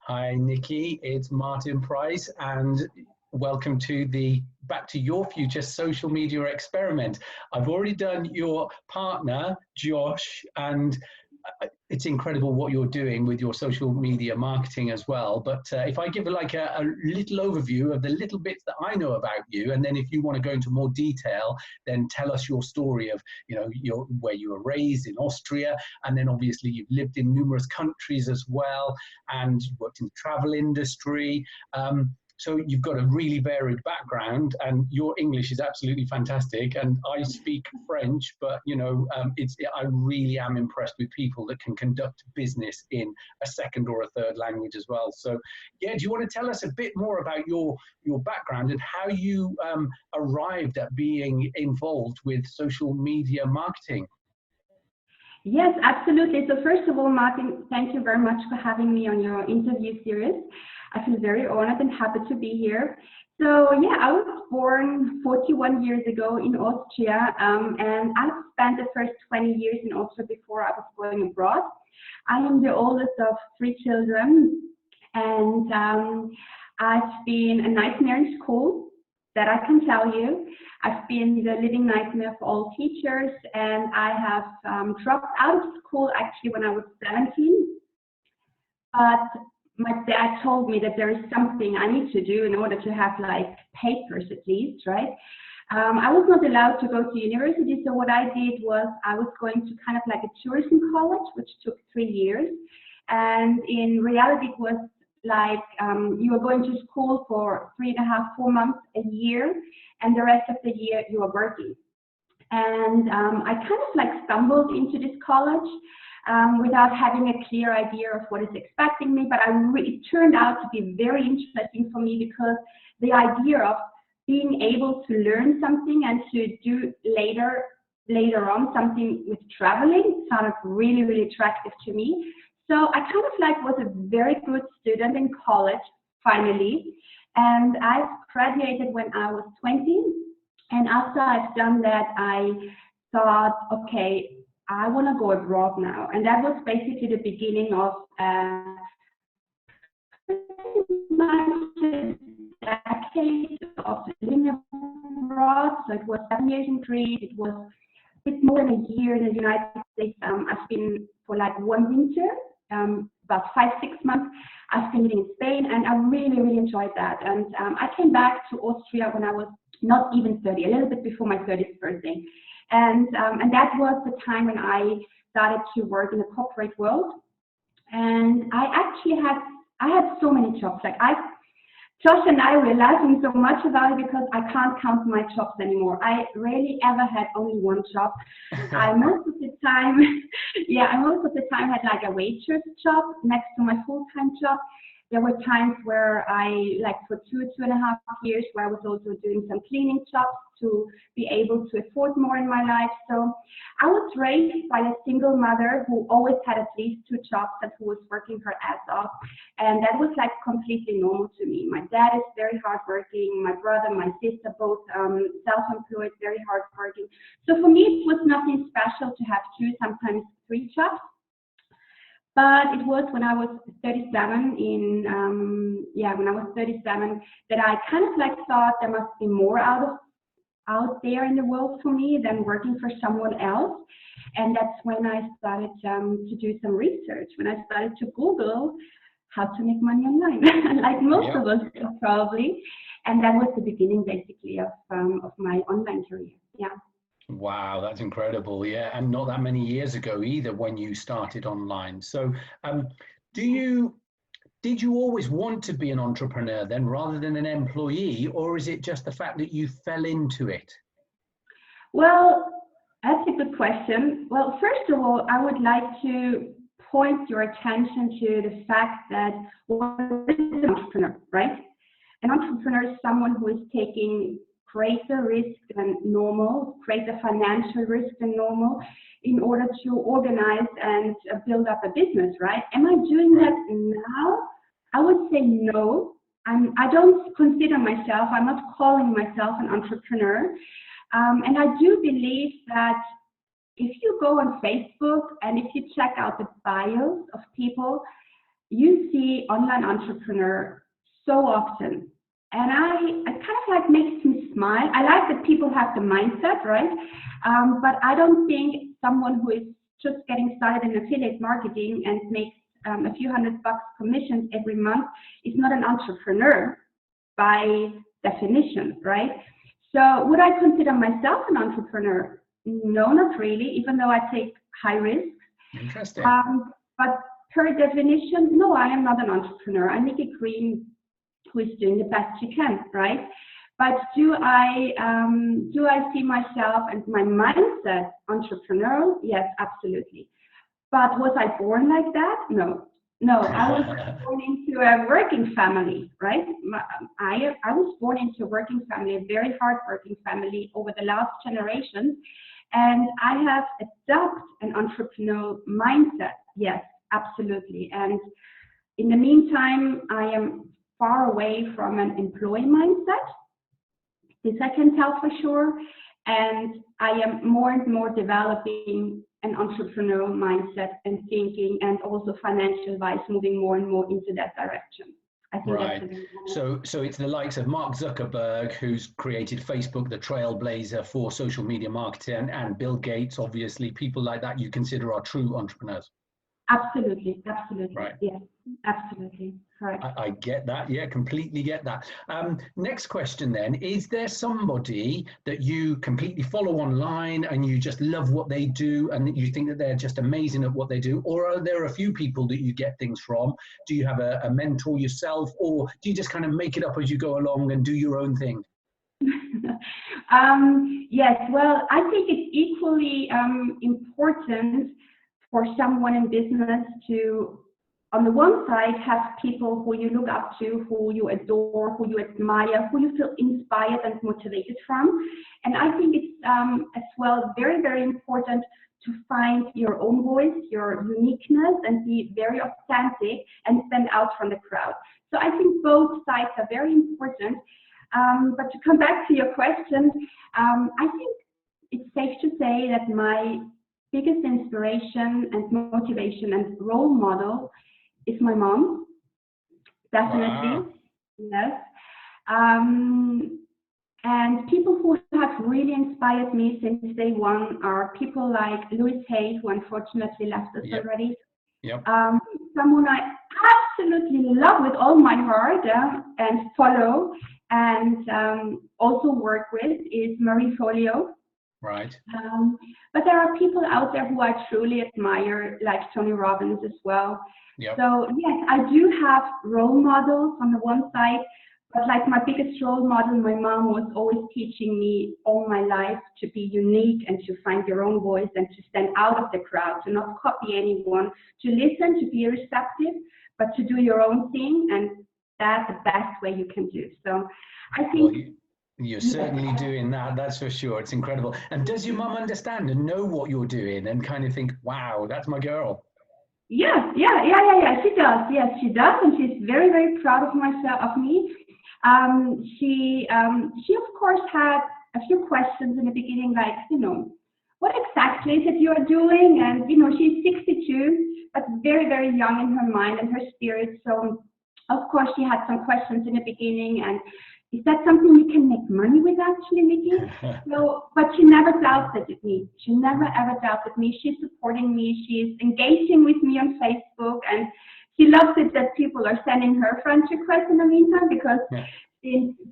Hi, Nikki. It's Martin Price, and welcome to the Back to Your Future social media experiment. I've already done your partner, Josh, and it's incredible what you're doing with your social media marketing as well. But if I give like a little overview of the little bits that I know about you, and then if you want to go into more detail, then tell us your story of, where you were raised in Austria, and then obviously you've lived in numerous countries as well, and you've worked in the travel industry. So you've got a really varied background, and your English is absolutely fantastic. And I speak French, but I really am impressed with people that can conduct business in a second or a third language as well. So, yeah, do you want to tell us a bit more about your background and how you arrived at being involved with social media marketing? Yes, absolutely. So first of all, Martin, thank you very much for having me on your interview series. I feel very honored and happy to be here. So yeah, I was born 41 years ago in Austria, and I spent the first 20 years in Austria before I was going abroad. I am the oldest of 3 children, and I've been a nightmare in school, that I can tell you. I've been the living nightmare for all teachers, and I have dropped out of school actually when I was 17. But my dad told me that there is something I need to do in order to have like papers at least, right? I was not allowed to go to university, so what I did was I was going to kind of like a tourism college, which took 3 years. And in reality, it was like you were going to school for 3.5, 4 months a year, and the rest of the year you were working. And I kind of like stumbled into this college without having a clear idea of what is expecting me, but it turned out to be very interesting for me because the idea of being able to learn something and to do later on something with traveling sounded really, really attractive to me. So I kind of like was a very good student in college, finally, and I graduated when I was 20. And after I've done that, I thought, okay, I want to go abroad now. And that was basically the beginning of my decade of living abroad. So it was 7 years in Greece. It was a bit more than a year in the United States. I've been for like 1 winter, about 5, 6 months. I've been living in Spain, and I really, really enjoyed that. And I came back to Austria when I was not even 30, a little bit before my 30th birthday. And that was the time when I started to work in the corporate world. And I had so many jobs. Josh and I were laughing so much about it because I can't count my jobs anymore. I rarely ever had only one job. Most of the time had like a waitress job next to my full-time job. There were times where for 2.5 years, where I was also doing some cleaning jobs to be able to afford more in my life. So I was raised by a single mother who always had at least 2 jobs and who was working her ass off. And that was like completely normal to me. My dad is very hardworking. My brother, my sister, both self-employed, very hardworking. So for me, it was nothing special to have 2, sometimes 3 jobs. But it was when I was 37 that I kind of like thought there must be more out there in the world for me than working for someone else. And that's when I started to do some research, when I started to Google how to make money online, like most of us do probably. And that was the beginning basically of my online career. Yeah. Wow, that's incredible. Yeah, and not that many years ago either when you started online. So did you always want to be an entrepreneur then rather than an employee, or is it just the fact that you fell into it? Well, that's a good question. Well, first of all, I would like to point your attention to the fact that what is an entrepreneur, right? An entrepreneur is someone who is taking greater risk than normal, greater financial risk than normal, in order to organize and build up a business, right? Am I doing that now? I would say no. I don't consider myself, I'm not calling myself an entrepreneur. And I do believe that if you go on Facebook and if you check out the bios of people, you see online entrepreneur so often. And I kind of like makes me smile. I like that people have the mindset, right? But I don't think someone who is just getting started in affiliate marketing and makes a few $100 commissions every month is not an entrepreneur by definition, right? So would I consider myself an entrepreneur? No, not really, even though I take high risks. Interesting. But per definition, no, I am not an entrepreneur. I'm Niki Green, who is doing the best she can, right? But do I see myself and my mindset entrepreneurial? Yes, absolutely. But was I born like that? No. No, I was born into a working family, right? I was born into a working family, a very hard working family over the last generations. And I have adopted an entrepreneurial mindset. Yes, absolutely. And in the meantime, I am far away from an employee mindset. This I can tell for sure. And I am more and more developing an entrepreneurial mindset and thinking, and also financial wise, moving more and more into that direction. I think Right. that's So it's the likes of Mark Zuckerberg, who's created Facebook, the trailblazer for social media marketing, and Bill Gates, obviously, people like that you consider are true entrepreneurs. absolutely, absolutely. Right. Yes, absolutely. Correct. I get that. Yeah, completely get that. Next question then, is there somebody that you completely follow online and you just love what they do and you think that they're just amazing at what they do? Or are there a few people that you get things from? Do you have a mentor yourself, or do you just kind of make it up as you go along and do your own thing? Yes, well, I think it's equally important for someone in business to, on the one side, have people who you look up to, who you adore, who you admire, who you feel inspired and motivated from. And I think it's as well very, very important to find your own voice, your uniqueness, and be very authentic and stand out from the crowd. So I think both sides are very important. But to come back to your question, I think it's safe to say that my biggest inspiration and motivation and role model is my mom, definitely. Wow. Yes. And people who have really inspired me since day one are people like Louis Hay, who unfortunately left us already. Yep. Someone I absolutely love with all my heart and follow and also work with is Marie Folio. Right. But there are people out there who I truly admire, like Tony Robbins as well. Yep. So yes, I do have role models on the one side, but like my biggest role model, my mom was always teaching me all my life to be unique and to find your own voice and to stand out of the crowd, to not copy anyone, to listen, to be receptive, but to do your own thing, and that's the best way you can do. So I think... Well, you're certainly doing that, that's for sure. It's incredible. And does your mum understand and know what you're doing and kind of think, wow, that's my girl? Yeah. She does. Yes, she does, and she's very, very proud of me. She of course had a few questions in the beginning, like, what exactly is it you're doing? And she's 62, but very, very young in her mind and her spirit. So of course she had some questions in the beginning, and is that something you can make money with, actually, Niki? So, but she never doubted me. She never ever doubted me. She's supporting me. She's engaging with me on Facebook, and she loves it that people are sending her friend requests in the meantime, because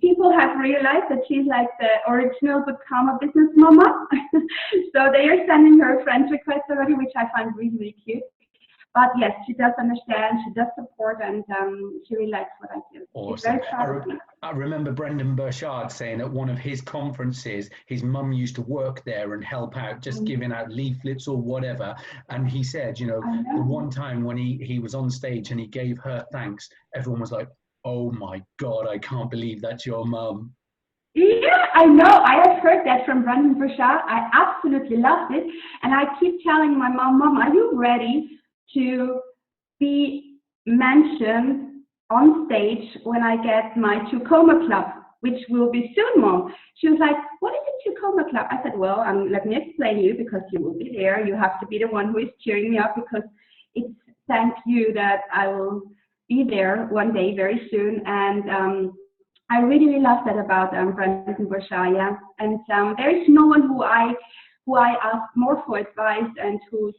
people have realized that she's like the original good karma business mama. So they are sending her friend requests already, which I find really, really cute. But yes, she does understand, she does support, and she really likes what I do. Awesome. She's very proud of me. I remember Brendan Burchard saying at one of his conferences, his mum used to work there and help out, just giving out leaflets or whatever. And he said, the one time when he was on stage and he gave her thanks, everyone was like, oh my God, I can't believe that's your mum. Yeah, I know. I have heard that from Brendan Burchard. I absolutely loved it. And I keep telling my mom, are you ready to be mentioned on stage when I get my Tucoma Club, which will be soon, Mom? She was like, what is a Tucoma Club? I said, well, let me explain you, because you will be there. You have to be the one who is cheering me up, because it's thank you that I will be there one day very soon. And I really love that about Brandenburg. Yeah. And there is no one who I ask more for advice and whose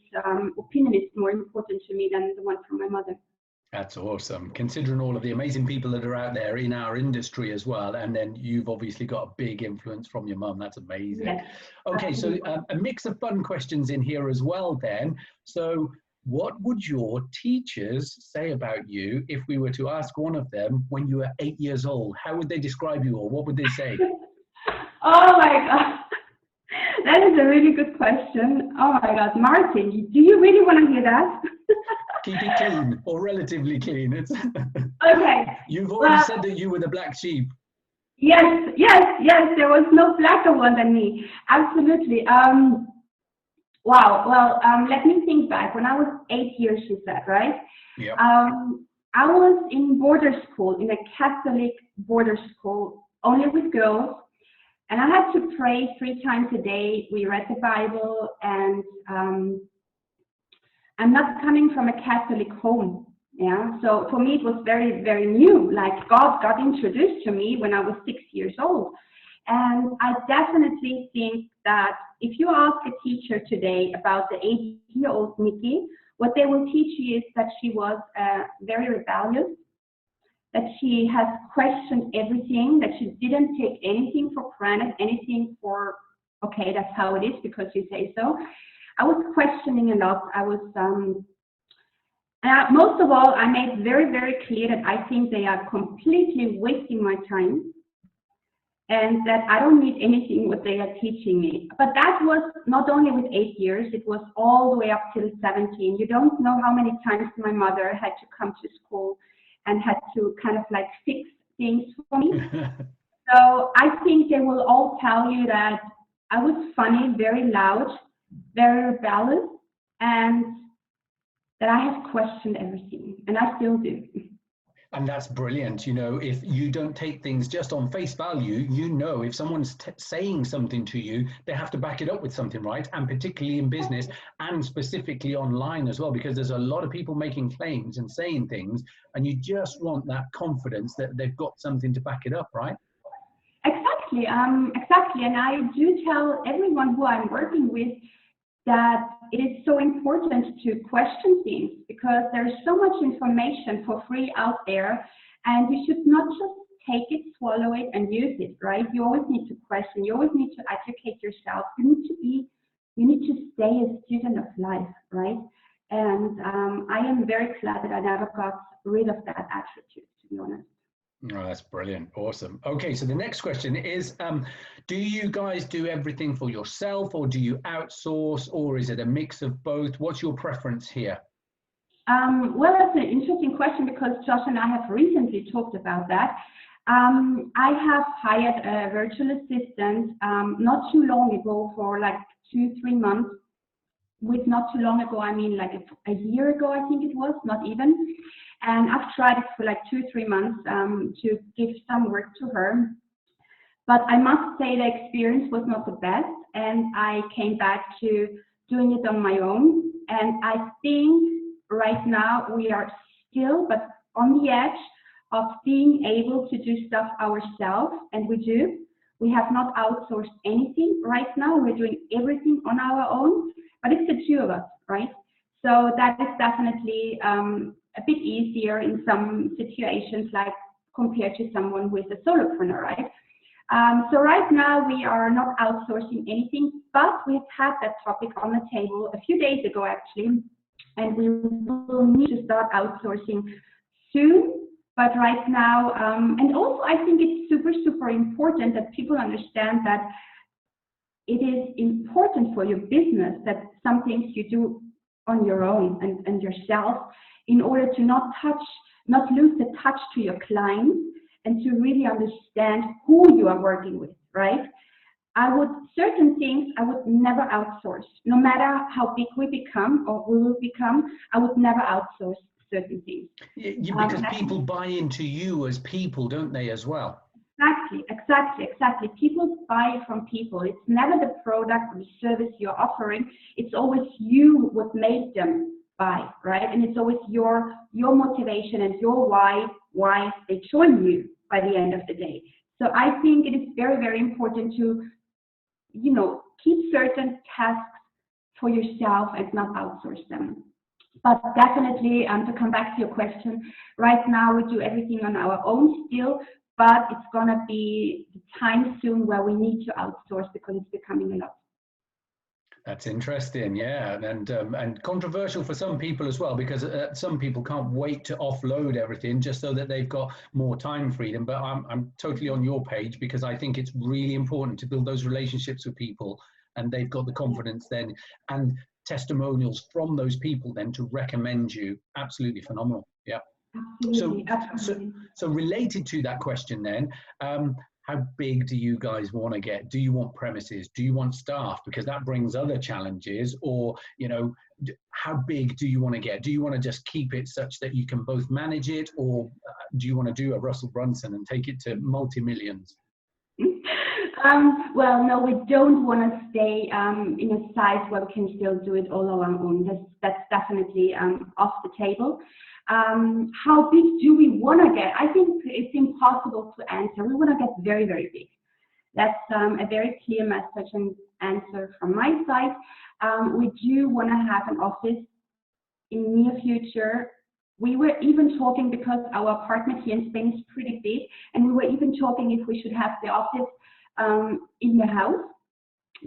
opinion is more important to me than the one from my mother. That's awesome, considering all of the amazing people that are out there in our industry as well. And then you've obviously got a big influence from your mum. That's amazing. Yes, Okay, so absolutely. a mix of fun questions in here as well then. So what would your teachers say about you if we were to ask one of them when you were 8 years old? How would they describe you, or what would they say? Oh my God. That is a really good question. Oh my God, Martin, do you really want to hear that? Keep it clean, or relatively clean. It's Okay. You've already Well, said that you were the black sheep. yes, yes, yes. There was no blacker one than me. Absolutely. Wow. Well, let me think back. When I was 8 years, you said, right? Yep. I was in border school, in a Catholic border school, only with girls. And I had to pray 3 times a day. We read the Bible, and I'm not coming from a Catholic home. Yeah. So for me, it was very, very new. Like God got introduced to me when I was 6 years old. And I definitely think that if you ask a teacher today about the 8-year-old Niki, what they will teach you is that she was very rebellious, that she has questioned everything, that she didn't take anything for granted, anything for, okay, that's how it is because you say so. I was questioning a lot. I was, most of all, I made very, very clear that I think they are completely wasting my time and that I don't need anything what they are teaching me. But that was not only with 8 years, it was all the way up till 17. You don't know how many times my mother had to come to school and had to kind of like fix things for me. So I think they will all tell you that I was funny, very loud, very rebellious, and that I have questioned everything, and I still do. And that's brilliant. You know, if you don't take things just on face value, you know, if someone's saying something to you, they have to back it up with something, right? And particularly in business and specifically online as well, because there's a lot of people making claims and saying things, and you just want that confidence that they've got something to back it up, right? Exactly, exactly. And I do tell everyone who I'm working with that it is so important to question things because there's so much information for free out there, and you should not just take it, swallow it, and use it, right? You always need to question, you always need to educate yourself. You need to stay a student of life, right? And I am very glad that I never got rid of that attitude, to be honest. Oh, that's brilliant. Awesome. Okay, so the next question is, do you guys do everything for yourself, or do you outsource, or is it a mix of both? What's your preference here? Well, that's an interesting question because Josh and I have recently talked about that. I have hired a virtual assistant not too long ago for like 2-3 months. With not too long ago, I mean like a year ago, I think it was, not even. And I've tried it for like 2-3 months to give some work to her. But I must say the experience was not the best, and I came back to doing it on my own. And I think right now we are still, but on the edge of being able to do stuff ourselves, and we do. We have not outsourced anything right now. We're doing everything on our own, but it's the 2 of us, right? So that is definitely a bit easier in some situations, like compared to someone who is a solopreneur, right? So right now we are not outsourcing anything, but we've had that topic on the table a few days ago actually, and we will need to start outsourcing soon. But right now, and also I think it's super, super important that people understand that it is important for your business that some things you do on your own and yourself in order to not lose the touch to your clients and to really understand who you are working with, right? Certain things I would never outsource. No matter how big we become or we will become, I would never outsource certain things. Because people buy into you as people, don't they, as well? Exactly. People buy from people. It's never the product or the service you're offering. It's always you what made them buy, right? And it's always your motivation and your why they join you by the end of the day. So I think it is very, very important to, keep certain tasks for yourself and not outsource them. But definitely, to come back to your question, right now we do everything on our own still, but it's gonna be the time soon where we need to outsource because it's becoming a lot. That's interesting, yeah, and controversial for some people as well, because some people can't wait to offload everything just so that they've got more time freedom. But I'm totally on your page, because I think it's really important to build those relationships with people, and they've got the confidence then and testimonials from those people then to recommend you. Absolutely phenomenal. Yeah. Absolutely, absolutely. So related to that question then, how big do you guys want to get? Do you want premises? Do you want staff? Because that brings other challenges. Or, how big do you want to get? Do you want to just keep it such that you can both manage it? Or do you want to do a Russell Brunson and take it to multi-millions? Well, no, we don't want to stay in a size where we can still do it all on our own. That's definitely off the table. How big do we want to get? I think it's impossible to answer. We want to get very, very big. That's a very clear message and answer from my side. We do want to have an office in near future. We were even talking, because our apartment here in Spain is pretty big, and we were even talking if we should have the office in the house.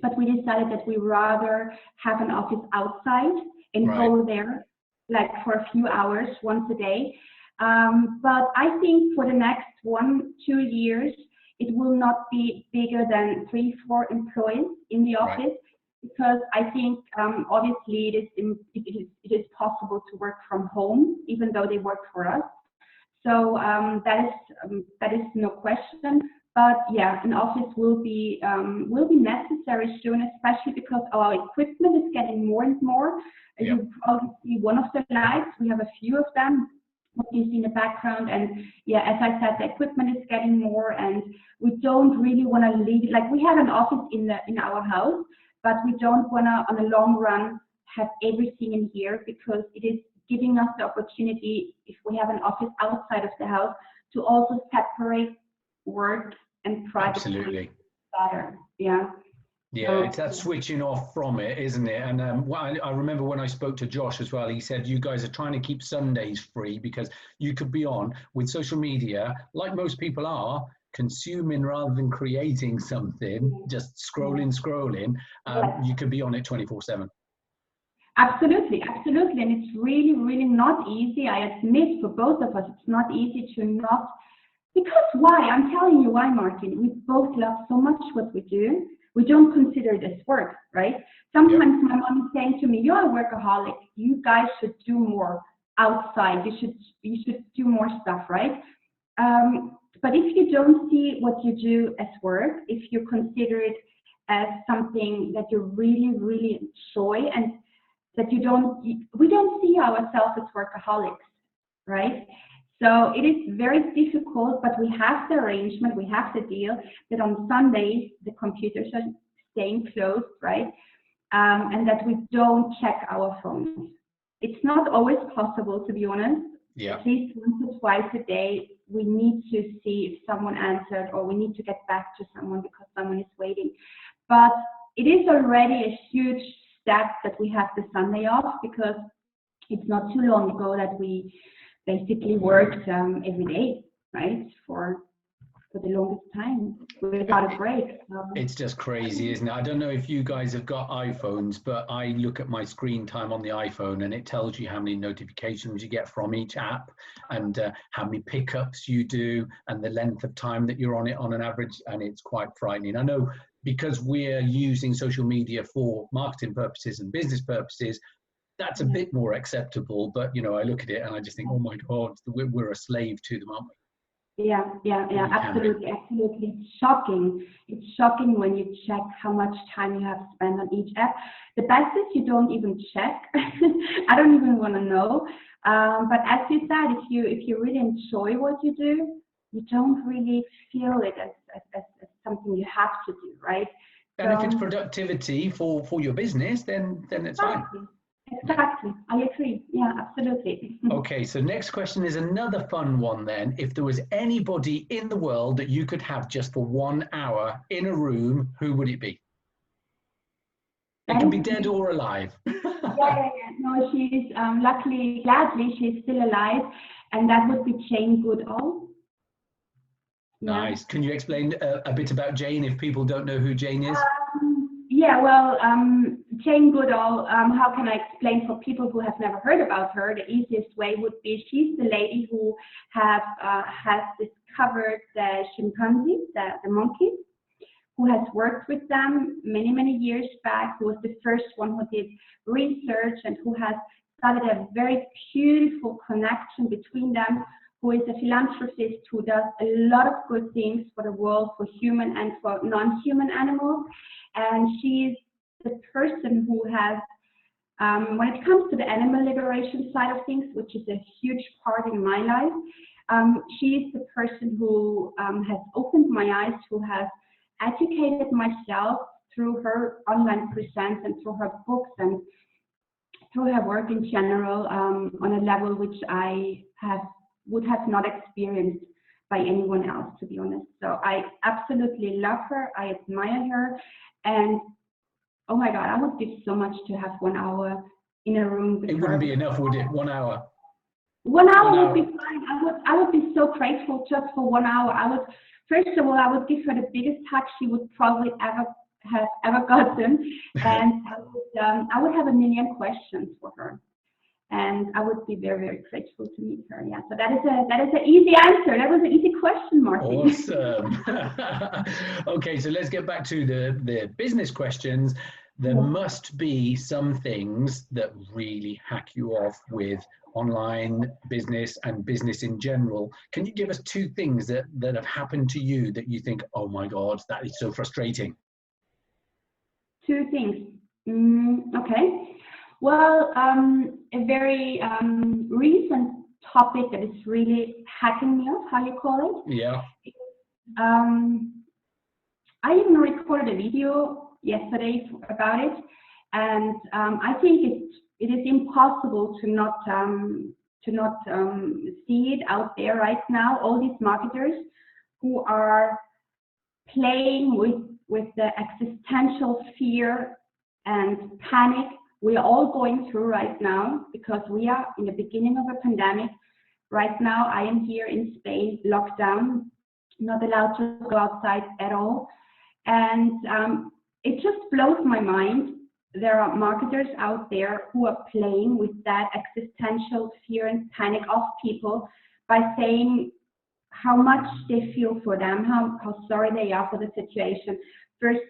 But we decided that we rather have an office outside and go there like for a few hours once a day. But I think for the next 1-2 years, it will not be bigger than 3-4 employees in the office, because I think obviously it is possible to work from home, even though they work for us. So that is no question. But yeah, an office will be necessary soon, especially because our equipment is getting more and more. You probably see one of the lights. We have a few of them, what you see in the background. And yeah, as I said, the equipment is getting more, and we don't really want to leave it. Like, we have an office in our house, but we don't want to, on a long run, have everything in here, because it is giving us the opportunity, if we have an office outside of the house, to also separate work and private. Absolutely. Better. Yeah. Yeah, it's that switching off from it, isn't it? And I remember when I spoke to Josh as well, he said you guys are trying to keep Sundays free, because you could be on with social media, like most people are, consuming rather than creating something, just scrolling. You could be on it 24/7. Absolutely, absolutely. And it's really, really not easy. I admit, for both of us, it's not easy to not, because why? I'm telling you why, Martin. We both love so much what we do. We don't consider it as work, right? Sometimes my mom is saying to me, "You're a workaholic. You guys should do more outside. You should do more stuff, right?" But if you don't see what you do as work, if you consider it as something that you really, really enjoy, and that we don't see ourselves as workaholics, right? So it is very difficult, but we have the arrangement, we have the deal that on Sundays the computers are staying closed, right? And that we don't check our phones. It's not always possible, to be honest. At least once or twice a day, we need to see if someone answered, or we need to get back to someone because someone is waiting. But it is already a huge step that we have the Sunday off, because it's not too long ago that we basically worked every day, right, for the longest time without a break. It's just crazy, isn't it? I don't know if you guys have got iPhones, but I look at my screen time on the iPhone, and it tells you how many notifications you get from each app, and how many pickups you do, and the length of time that you're on it on an average, and it's quite frightening. I know, because we're using social media for marketing purposes and business purposes, that's a bit more acceptable, but I look at it and I just think, oh my God, we're a slave to them, aren't we? Yeah, absolutely. It's shocking. It's shocking when you check how much time you have spent on each app. The best is you don't even check. I don't even want to know. But as you said, if you really enjoy what you do, you don't really feel it as something you have to do, right? And if it's productivity for your business, then it's fine. Exactly. I agree. Yeah, absolutely. Okay, so next question is another fun one then. If there was anybody in the world that you could have just for 1 hour in a room, who would it be? It That can is, be dead or alive. yeah. No, she's luckily, gladly, she's still alive, and that would be Jane Goodall. Yeah. Nice. Can you explain a bit about Jane if people don't know who Jane is? Yeah, well, Jane Goodall, how can I explain for people who have never heard about her? The easiest way would be she's the lady who has discovered the chimpanzees, the monkeys, who has worked with them many, many years back, who was the first one who did research and who has started a very beautiful connection between them, who is a philanthropist who does a lot of good things for the world, for human and for non-human animals. And she's the person who has, when it comes to the animal liberation side of things, which is a huge part in my life, she's the person who has opened my eyes, who has educated myself through her online presence and through her books and through her work in general on a level which I would have not experienced by anyone else, to be honest. So I absolutely love her. I admire her. And oh my God, I would give so much to have 1 hour in a room with It her. wouldn't be enough, would it? 1 hour. 1 hour 1 would hour. be fine. I would be so grateful just for 1 hour. First of all, I would give her the biggest hug she would probably have ever gotten, and I would have a million questions for her, and I would be very, very grateful to meet her. Yeah. So that is an easy answer. That was an easy question, Martin. Awesome. Okay, so let's get back to the business questions. There must be some things that really hack you off with online business and business in general. Can you give us 2 things that have happened to you that you think, oh my God, that is so frustrating? 2 things. Okay. Well, a very recent topic that is really hacking me off, how you call it. Yeah. I even recorded a video yesterday about it, and I think it is impossible to not see it out there right now. All these marketers who are playing with the existential fear and panic we are all going through right now, because we are in the beginning of a pandemic. Right now, I am here in Spain, locked down, not allowed to go outside at all. And it just blows my mind. There are marketers out there who are playing with that existential fear and panic of people by saying how much they feel for them, how sorry they are for the situation. First,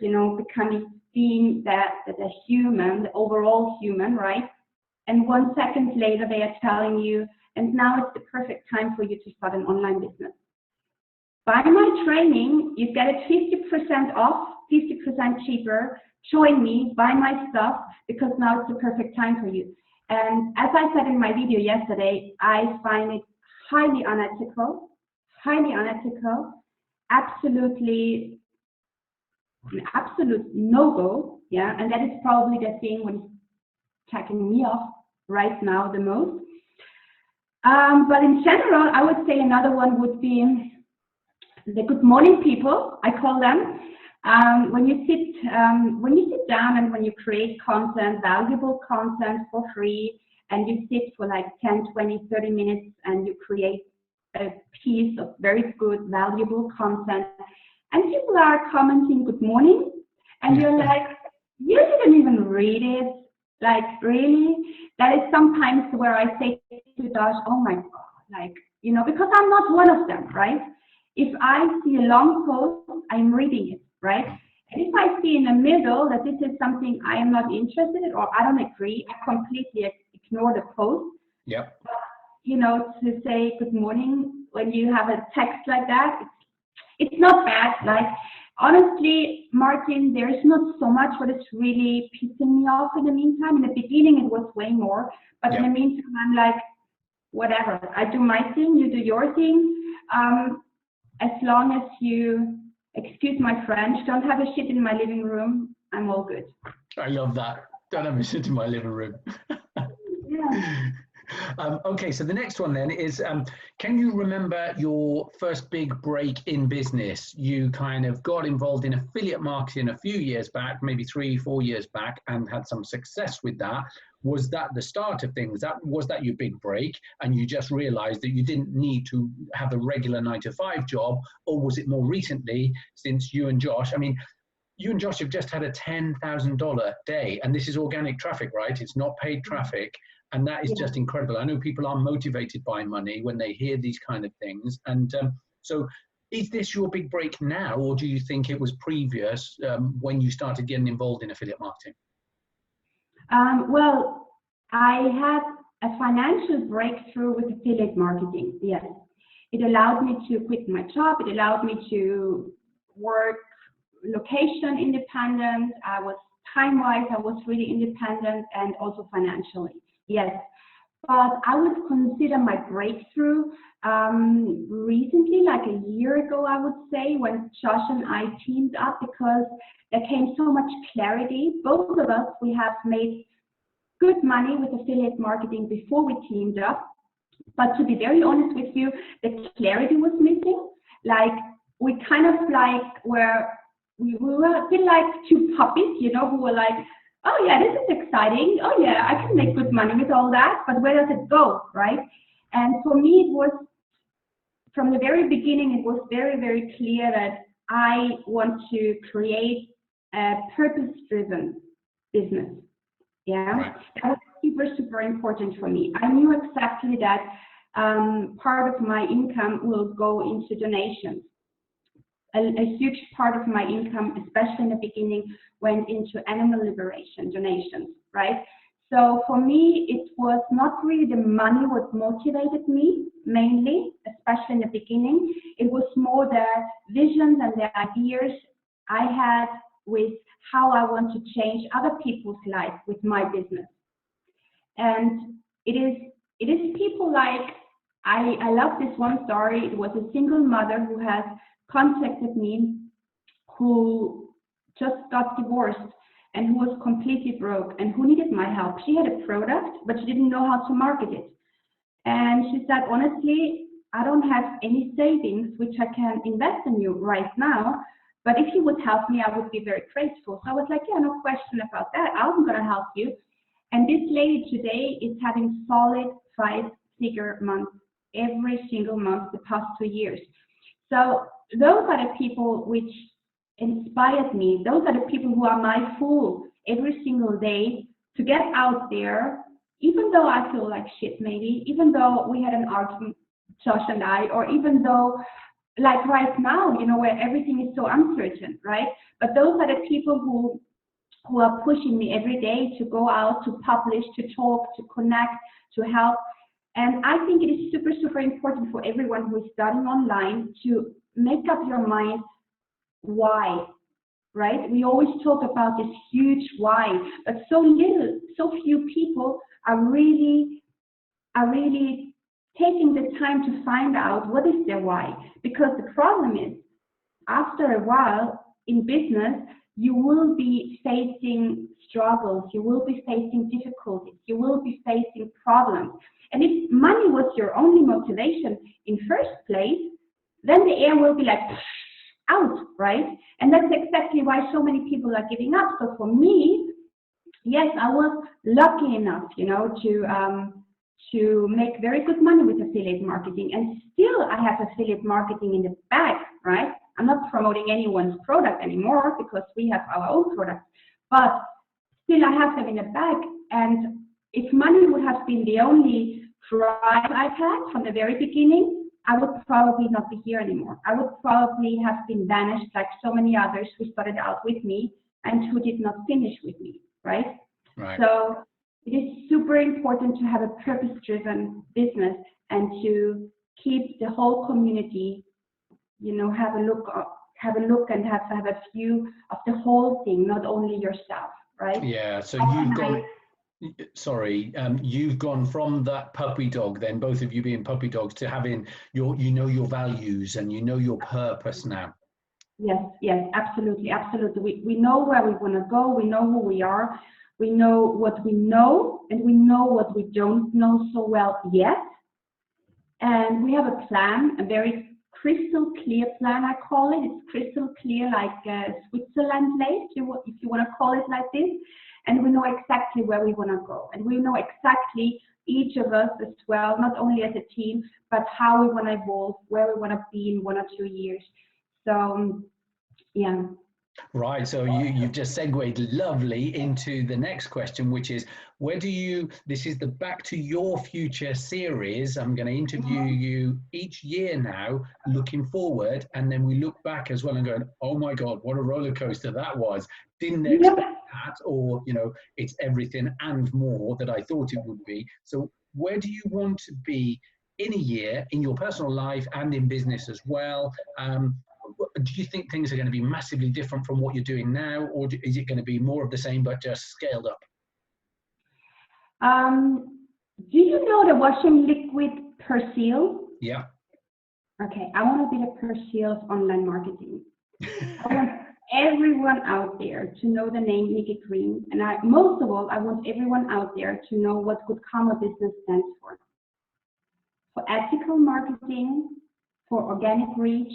being that a human, the overall human, right? And 1 second later, they are telling you, and now it's the perfect time for you to start an online business. Buy my training, you get it 50% off, 50% cheaper. Join me, buy my stuff, because now it's the perfect time for you. And as I said in my video yesterday, I find it highly unethical, absolutely, an absolute no-go, yeah, and that is probably the thing what is taking me off right now the most. But in general, I would say another one would be the good morning people, I call them. When you sit down and when you create content, valuable content for free, and you sit for like 10, 20, 30 minutes and you create a piece of very good, valuable content, and people are commenting good morning, and you're like, you didn't even read it. Like, really? That is sometimes where I say to Josh, oh my God, like, because I'm not one of them, right? If I see a long post, I'm reading it, right? And if I see in the middle that this is something I am not interested in or I don't agree, I completely ignore the post. Yep. To say good morning when you have a text like that, it's not bad. Like, honestly, Martin, there is not so much what is really pissing me off in the meantime. In the beginning, it was way more. But in the meantime, I'm like, whatever. I do my thing, you do your thing. As long as you, excuse my French, don't have a shit in my living room, I'm all good. I love that. Don't have a shit in my living room. Okay, so the next one then is, can you remember your first big break in business? You kind of got involved in affiliate marketing a few years back, maybe 3, 4 years back, and had some success with that. Was that the start of things? Was that your big break, and you just realized that you didn't need to have a regular 9 to 5 job, or was it more recently since you and Josh? I mean, you and Josh have just had a $10,000 day, and this is organic traffic, right? It's not paid traffic. And that is just incredible. I know people are motivated by money when they hear these kind of things. And so is this your big break now, or do you think it was previous when you started getting involved in affiliate marketing? Well, I had a financial breakthrough with affiliate marketing, yes. It allowed me to quit my job. It allowed me to work location independent. I was time-wise, I was really independent, and also financially. Yes, but I would consider my breakthrough recently, like a year ago, I would say, when Josh and I teamed up, because there came so much clarity. Both of us, we have made good money with affiliate marketing before we teamed up. But to be very honest with you, the clarity was missing. Like, we kind of like we were a bit like two puppies, you know, who were like, oh yeah, this is exciting. Oh yeah, I can make good money with all that, but where does it go, right? And for me, it was, from the very beginning, it was very, very clear that I want to create a purpose-driven business. Yeah, Right. that was super, super important for me. I knew exactly that part of my income will go into donations. A huge part of my income, especially in the beginning, went into animal liberation donations, right? So for me, it was not really the money what motivated me mainly, especially in the beginning. It was more the visions and the ideas I had with how I want to change other people's lives with my business. And it is people like, I love this one story. It was a single mother who has contacted me, who just got divorced and who was completely broke and who needed my help. She had a product, but she didn't know how to market it. And she said, honestly, I don't have any savings which I can invest in you right now, but if you would help me, I would be very grateful. So I was like, yeah, no question about that. I'm going to help you. And this lady today is having solid 5-figure months every single month the past 2 years. So those are the people which inspired me. Those are the people who are my fool every single day to get out there, even though I feel like shit maybe, even though we had an argument, Josh and I, or even though, like right now, you know, where everything is so uncertain, right? But those are the people who are pushing me every day to go out, to publish, to talk, to connect, to help. And I think it is super, super important for everyone who is starting online to make up your mind why, right? We always talk about this huge why, but so few people are really taking the time to find out what is their why. Because the problem is, after a while in business, you will be facing struggles, you will be facing difficulties, you will be facing problems. And if money was your only motivation in first place, then the air will be like out, right? And that's exactly why so many people are giving up. So for me, yes, I was lucky enough, you know, to make very good money with affiliate marketing. And still I have affiliate marketing in the bag, right? I'm not promoting anyone's product anymore because we have our own products, but still I have them in the bag. And if money would have been the only drive I've had from the very beginning, I would probably not be here anymore. I would probably have been vanished like so many others who started out with me and who did not finish with me, right? Right. So it is super important to have a purpose-driven business and to keep the whole community, you know, have a look and have a view of the whole thing, not only yourself, right? Yeah. So you've gone. Sorry, you've gone from that puppy dog, then both of you being puppy dogs, to having your, you know, your values and you know your purpose now. Yes, absolutely. We know where we want to go. We know who we are. We know what we know, and we know what we don't know so well yet. And we have a plan, a very crystal clear plan, I call it. It's crystal clear, like Switzerland lake, if you want to call it like this. And we know exactly where we want to go. And we know exactly, each of us as well, not only as a team, but how we want to evolve, where we want to be in 1 or 2 years. So, yeah. Right, so you've just segued lovely into the next question, which is, this is the Back to Your Future series. I'm going to interview you each year now, looking forward, and then we look back as well and going, oh my God, what a roller coaster that was. Didn't expect that, or, it's everything and more that I thought it would be. So where do you want to be in a year, in your personal life and in business as well? Do you think things are going to be massively different from what you're doing now, or is it going to be more of the same but just scaled up? Do you know the washing liquid Persil? Yeah. Okay, I want to be the Persil of online marketing. I want everyone out there to know the name Niki Green, and most of all, I want everyone out there to know what Good Karma Business stands for. For ethical marketing, for organic reach,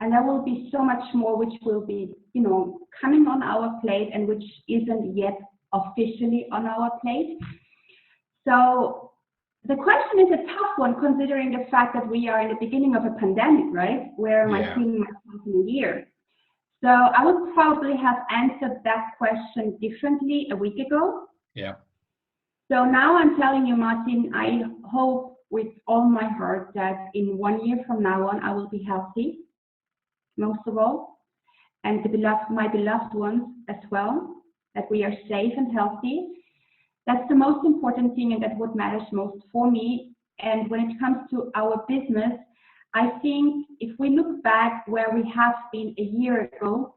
and there will be so much more which will be, coming on our plate and which isn't yet officially on our plate. So the question is a tough one, considering the fact that we are in the beginning of a pandemic, right? Where am I seeing myself in a year? So I would probably have answered that question differently a week ago. Yeah. So now I'm telling you, Martin, I hope with all my heart that in 1 year from now on, I will be healthy, most of all, and my beloved ones as well, that we are safe and healthy. That's the most important thing, and that's what matters most for me. And when it comes to our business, I think if we look back where we have been a year ago,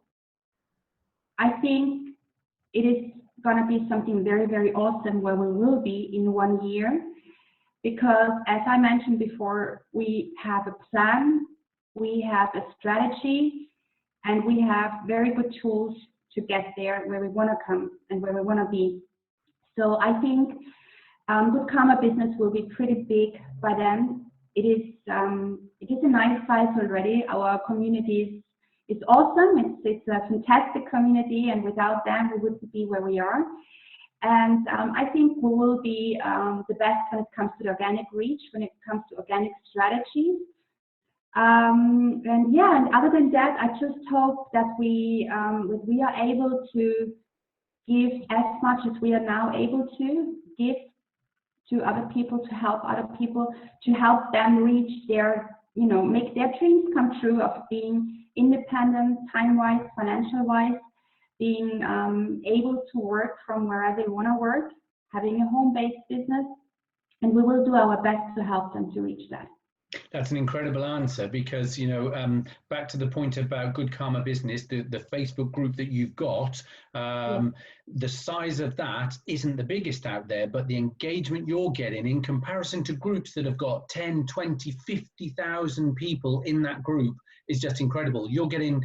I think it is going to be something very, very awesome where we will be in 1 year. Because as I mentioned before, we have a plan, we have a strategy, and we have very good tools to get there where we want to come and where we want to be. So I think Good Karma Business will be pretty big by then. It is a nice size already. Our community is awesome. It's a fantastic community, and without them, we wouldn't be where we are. And I think we will be the best when it comes to the organic reach, when it comes to organic strategies. And other than that, I just hope that we are able to give as much as we are now able to give to other people, to help other people, to help them reach their, make their dreams come true of being independent, time-wise, financial-wise, being able to work from wherever they want to work, having a home-based business, and we will do our best to help them to reach that. That's an incredible answer, because, back to the point about Good Karma Business, the Facebook group that you've got, the size of that isn't the biggest out there, but the engagement you're getting in comparison to groups that have got 10, 20, 50,000 people in that group is just incredible. You're getting,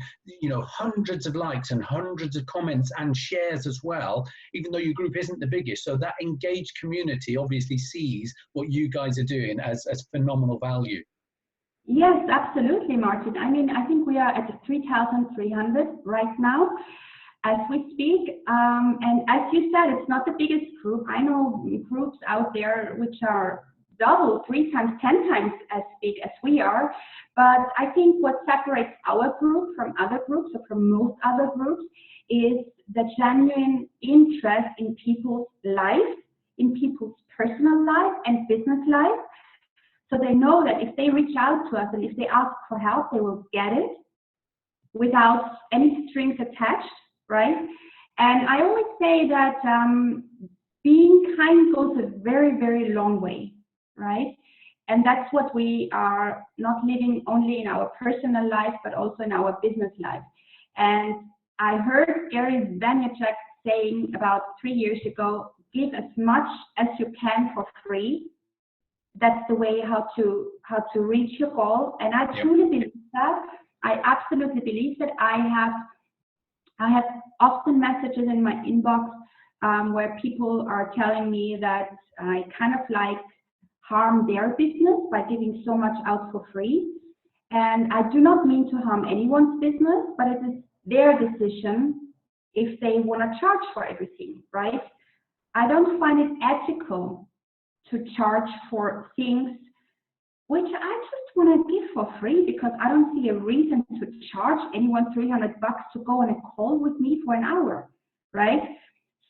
hundreds of likes and hundreds of comments and shares as well, even though your group isn't the biggest. So that engaged community obviously sees what you guys are doing as phenomenal value. Yes, absolutely, Martin. I mean, I think we are at 3,300 right now as we speak. And as you said, it's not the biggest group. I know groups out there which are double, 3 times, 10 times as big as we are. But I think what separates our group from other groups, or from most other groups, is the genuine interest in people's lives, in people's personal life and business life. So they know that if they reach out to us and if they ask for help, they will get it without any strings attached, right? And I always say that being kind goes a very, very long way, right? And that's what we are not living only in our personal life, but also in our business life. And I heard Gary Vaynerchuk saying about 3 years ago, give as much as you can for free. That's the way how to reach your goal. And I truly believe that. I absolutely believe that. I have often messages in my inbox where people are telling me that I kind of like harm their business by giving so much out for free. And I do not mean to harm anyone's business, but it is their decision if they want to charge for everything, right? I don't find it ethical to charge for things which I just want to give for free, because I don't see a reason to charge anyone $300 to go on a call with me for an hour, right?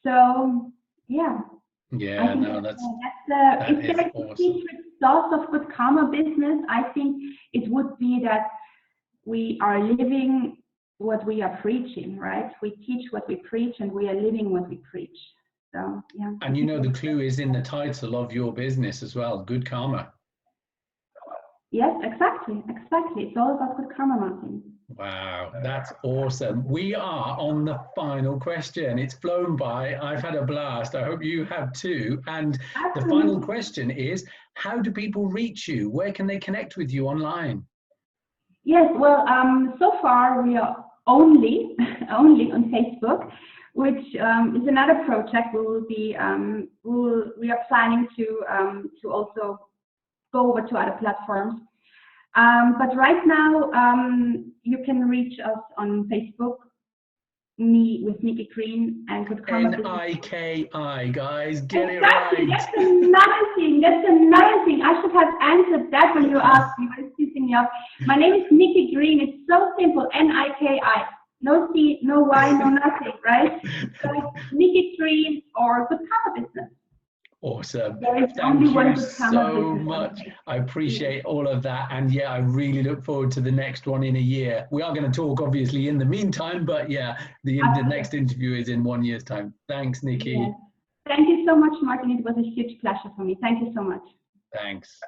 So yeah, Yeah, I think no, that that if is there is a awesome. secret sauce of good karma business, I think it would be that we are living what we are preaching, right? We teach what we preach, and we are living what we preach. So yeah. And you know, the clue is in the title of your business as well, Good Karma. Yes, exactly. It's all about good karma, Martin. Wow, that's awesome. We are on the final question. It's flown by. I've had a blast. I hope you have too. And the final question is, how do people reach you? Where can they connect with you online? Yes, well, so far we are only on Facebook, which is another project. We will be we are planning to also go over to other platforms. But right now, you can reach us on Facebook, me with Niki Green and Good Karma. Niki, guys, get exactly. it right. That's another thing. I should have answered that when you asked me, but it's pissing me off. My name is Niki Green. It's so simple. Niki. No C, no Y, no nothing, right? So Niki Green or Good Karma Business. Awesome. Thank you so much. I appreciate all of that. And yeah, I really look forward to the next one in a year. We are going to talk obviously in the meantime, but yeah, the next interview is in 1 year's time. Thanks, Niki. Yes. Thank you so much, Martin. It was a huge pleasure for me. Thank you so much. Thanks.